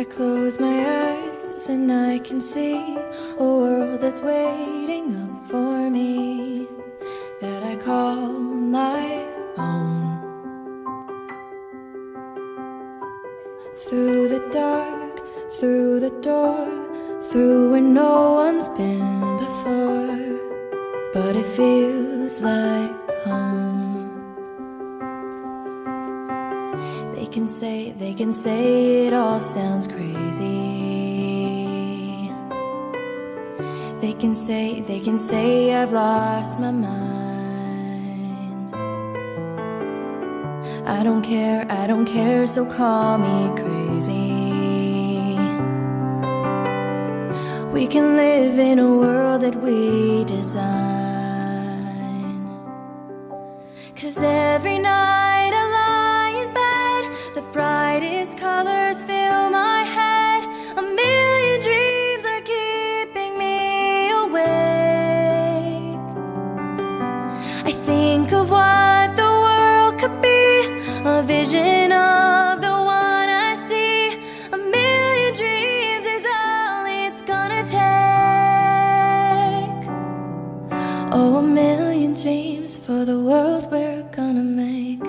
I close my eyes and I can see a world that's waiting up for me, that I call my own. Through the dark, through the door, through where no one's been before, but it feels like home. They can say it all sounds crazy. They can say I've lost my mind. I don't care, so call me crazy. We can live in a world that we design. 'Cause every night I lie in bed, the brightest colors fill my head. A million dreams are keeping me awake. I think of what the world could be, a vision of the one I see. A million dreams is all it's gonna take. Oh, a million dreams for the world we're gonna make.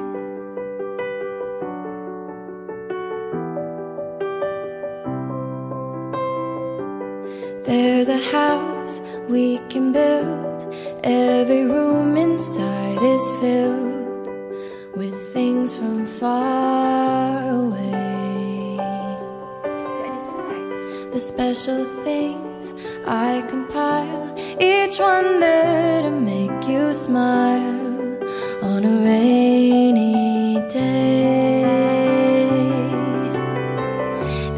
There's a house we can build. Every room inside is filled with things from far away. The special things I compile, each one there to make you smile on a rainy day.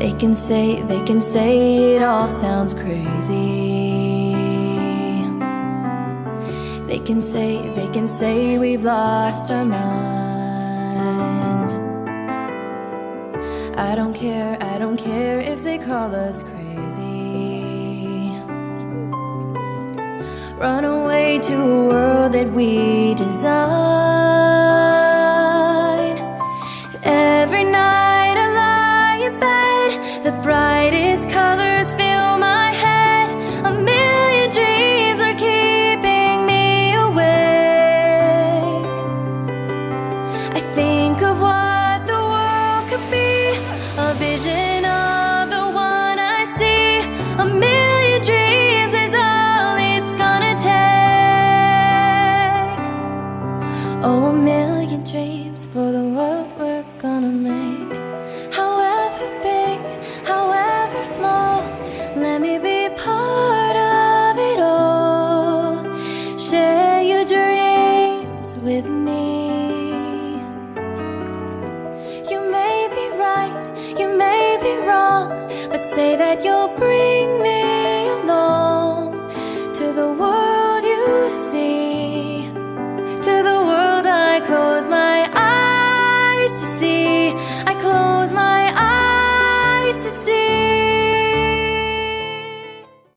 They can say it all sounds crazy. They can say we've lost our minds. I don't care if they call us crazy. Run away to a world that we design. Every night I lie in bed, the brightest colors fill my head. A million dreams are keeping me awake. I think of what the world could be, a vision of the one I see. A million dreams is all it's gonna take. Oh, a million dreams for the world we're gonna make. However big, however small, let me be part of it all. Share your dreams with me. You may be right, you may be wrong, but say that you'll bring me along to the world